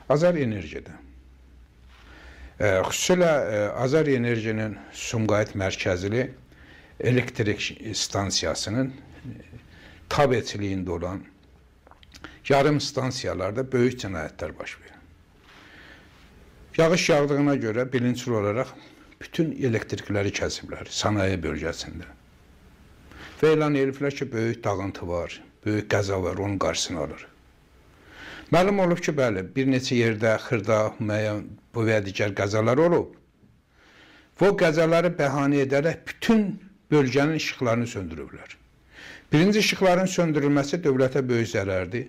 Azər Enerjidə. Xüsusilə Azər Enerjinin Sumqayıt mərkəzli elektrik stansiyasının tabeçiliyində olan yarım stansiyalarda böyük cinayətlər baş verir. Yağış yağdığına görə bilinçli olaraq bütün elektrikləri kəsiblər sanayi bölgəsində. Və elan ediblər ki, böyük dağıntı var, böyük qəza var, onun qarşısını alır. Məlum olub ki, bəli, bir neçə yerdə xırda, müəyyən bu və digər qəzalar olub. Bu qəzaları bəhanə edərək bütün bölgənin işıqlarını söndürüblər. Birinci, işıqların söndürülməsi dövlətə böyük zərərdir.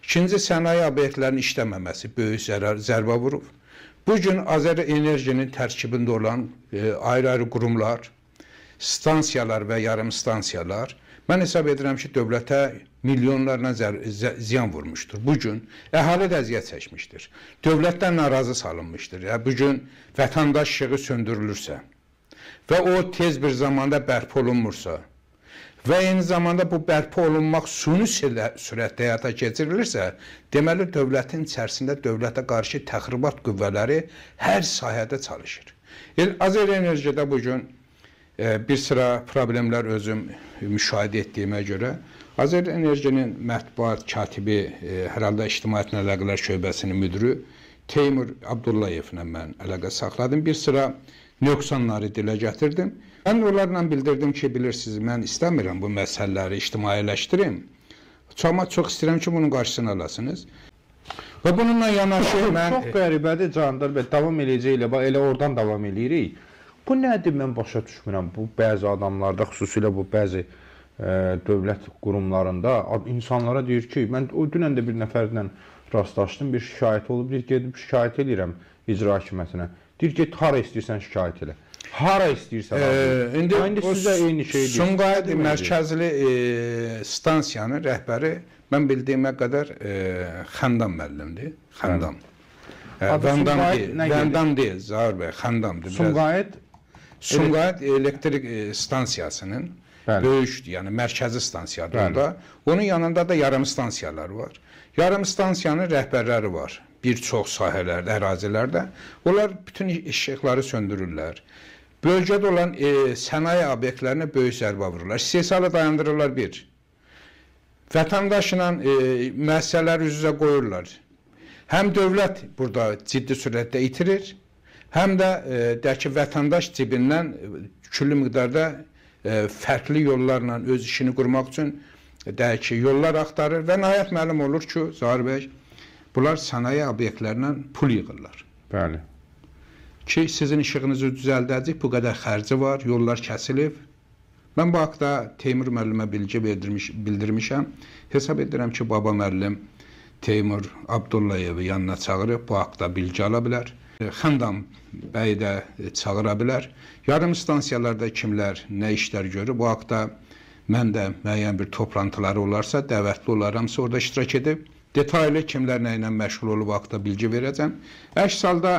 İkinci, sənaye obyektlərinin işləməməsi böyük zərbə vurub. Bugün Azər Enerjinin tərkibində olan ayrı-ayrı qurumlar, stansiyalar və yarım stansiyalar, mən hesab edirəm ki, dövlətə milyonlarla ziyan vurmuşdur. Bugün əhali də əziyyət çəkmişdir. Dövlətdən narazı salınmışdır. Bugün vətəndaş işığı söndürülürsə və o tez bir zamanda bərpa olunmursa və eyni zamanda bu bərpa olunmaq suni sürətdə həyata keçirilirsə, deməli dövlətin içərisində dövlətə qarşı təxribat qüvvələri hər sahədə çalışır. Azər Enerjidə bugün bir sıra problemlər özüm müşahidə etdiyimə görə Azər Enerjinin mətbuat katibi, hər halda İctimaiyyətlə Əlaqələr Şöbəsinin müdürü Teymur Abdullayevlə mən əlaqə saxladım. Bir sıra nöqsanları dilə gətirdim. Mən onlarla bildirdim ki, bilirsiniz, mən istəmirəm bu məsələləri ictimailəşdirim. Amma çox istəyirəm ki, bunun qarşısını alasınız. Və bununla yanaşı mən... Çox qəribədir Candar bəy, davam eləyəcək elə oradan davam eləyirik. Bu nədir, mən başa düşmürəm. Bu bəzi adamlarda, xüsusilə bu bəzi dövlət qurumlarında insanlara deyir ki, mən o dünən də bir nəfərlə rastlaşdım, bir şikayət olub, deyir, gedib şikayət edirəm icra hakimiyyətinə. Deyir, get, hara istəyirsən şikayət elə. Hara istəyirsən. İndi sizə eyni şey deyir. Sumqayıt mərkəzli stansiyanın rəhbəri, mən bildiyimə qədər Xəndam müəllimdir. Xəndam. Vəndam deyil, Zahir bəy, Xəndamdır. Sumqayıt elektrik stansiyasının böyükdür, yəni mərkəzi stansiyadır orada. Onun yanında da yarım stansiyalar var. Yarım stansiyanın rəhbərləri var. Bir çox sahələrdə, ərazilərdə. Onlar bütün işıqları söndürürlər. Bölgədə olan sənaye obyektlərinə böyük zərbə vururlar. İstehsalı dayandırırlar bir. Vətəndaşla müəssisələri üz-üzə qoyurlar. Həm dövlət burada ciddi sürətdə itirir, həm də deyək ki, vətəndaş cibindən küllü miqdarda fərqli yollarla öz işini qurmaq üçün deyək ki, yollar axtarır və nəhayət məlum olur ki, Zahir bəy, bunlar sənaye obyektlərindən pul yığırlar. Bəli. Ki, sizin işığınızı düzəldəcək, bu qədər xərci var, yollar kəsilib. Mən bu haqda Teymur müəllimə bilgi bildirmişəm. Hesab edirəm ki, baba müəllim Teymur Abdullayevi yanına çağırıb, bu haqda bilgi ala bilər. Xəndam bəyi də çağıra bilər. Yarım stansiyalarda kimlər, nə işlər görür, bu haqda mən də müəyyən bir toplantıları olarsa, dəvətli olaramsa orada iştirak edib, detaylı kimlər nə ilə məşğul olub haqda bilgi verəcəm. Əks halda,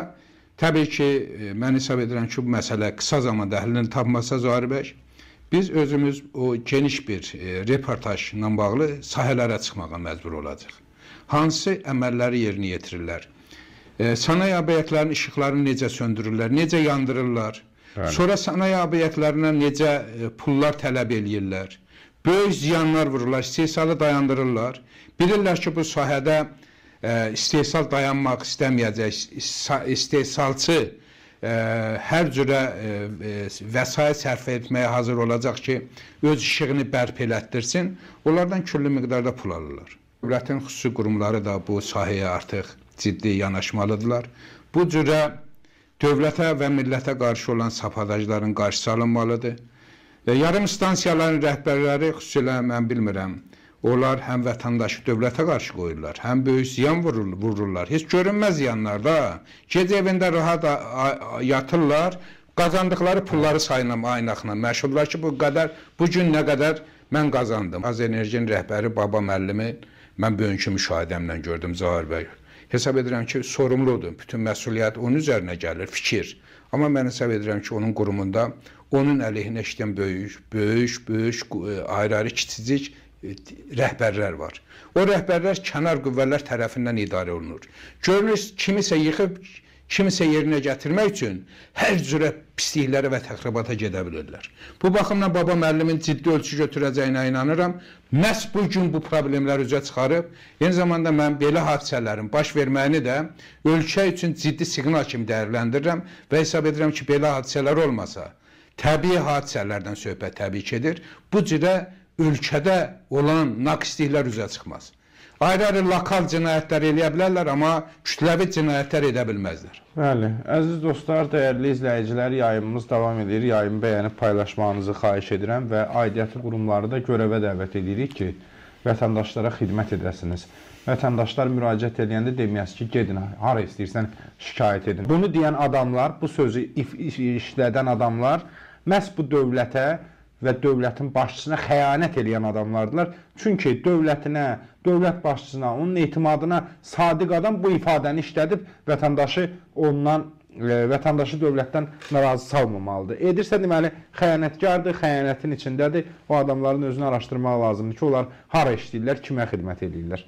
təbii ki, mən hesab edirəm ki, bu məsələ qısa zamanda həllini tapmasa Zahir bəy, biz özümüz o geniş bir reportajla bağlı sahələrə çıxmağa məcbur olacaq. Hansı əməlləri yerinə yetirirlər? Sənaye obyektlərinin işıqlarını necə söndürürlər, necə yandırırlar? Sonra sənaye obyektlərindən necə pullar tələb eləyirlər? Böyük ziyanlar vururlar, istehsalı dayandırırlar. Bilirlər ki, bu sahədə istehsal dayanmaq istəməyəcək, istehsalçı hər cürə vəsait sərf etməyə hazır olacaq ki, öz işığını bərp elətdirsin, onlardan küllü miqdarda pul alırlar. Dövlətin xüsusi qurumları da bu sahəyə artıq ciddi yanaşmalıdırlar. Bu cürə dövlətə və millətə qarşı olan sapadajların qarşısı alınmalıdır. Yarım stansiyaların rəhbərləri, xüsusilə mən bilmirəm, onlar həm vətəndaşı dövlətə qarşı qoyurlar, həm böyük ziyan vururlar. Heç görünməz ziyanlar da. Gecə evində rahat yatırlar, qazandıqları pulları sayınaqla məşğuldurlar ki, bu gün nə qədər mən qazandım. Azər Enerjinin rəhbəri baba müəllimi mən bugünkü müşahidəmlə gördüm Zahir bəy. Hesab edirəm ki, sorumludur. Bütün məsuliyyət onun üzərinə gəlir, fikir. Amma mən hesab edirəm ki, onun qurumunda onun əleyhinə işləyən böyük, ayrı-ayrı kiçicik rəhbərlər var. O rəhbərlər kənar qüvvələr tərəfindən idarə olunur. Görünür, kimisə yıxıb, kimisə yerinə gətirmək üçün hər cürə pisliklərə və təxribata gedə bilirlər. Bu baxımdan baba müəllimin ciddi ölçü götürəcəyinə inanıram. Məhz bu gün bu problemlər üzə çıxarıb, eyni zamanda mən belə hadisələrin baş verməyini də ölkə üçün ciddi siqnal kimi dəyərləndirirəm və hesab edirəm ki, belə hadisələr olmasa, təbii hadisələrdən söhbət təbii ki edir. Bu cürə ölkədə olan naqisliklər üzə çıxmaz. Ayrı-ayrı lokal cinayətlər eləyə bilərlər, amma kütləvi cinayətlər edə bilməzlər. Bəli, əziz dostlar, dəyərli izləyicilər, yayımımız davam edir. Yayımı bəyənib paylaşmanızı xahiş edirəm və aidiyyatı qurumları da görevə dəvət edirik ki, vətəndaşlara xidmət edəsiniz. Vətəndaşlar müraciət edəndə deməyəsi ki, gedin, hara istəyirsən şikayət edin. Bunu deyən adamlar, bu sözü işlədən adamlar məhz bu dövlətə və dövlətin başçısına xəyanət edən adamlardılar. Çünki dövlətinə, dövlət başçısına, onun etimadına sadiq adam bu ifadəni işlədib vətəndaşı dövlətdən narazı salmamalıdır. Edirsə deməli xəyanətkardır, xəyanətin içindədir. O adamların özünü araşdırmaq lazımdır ki, onlar hara işləyirlər, kimə xidmət edirlər.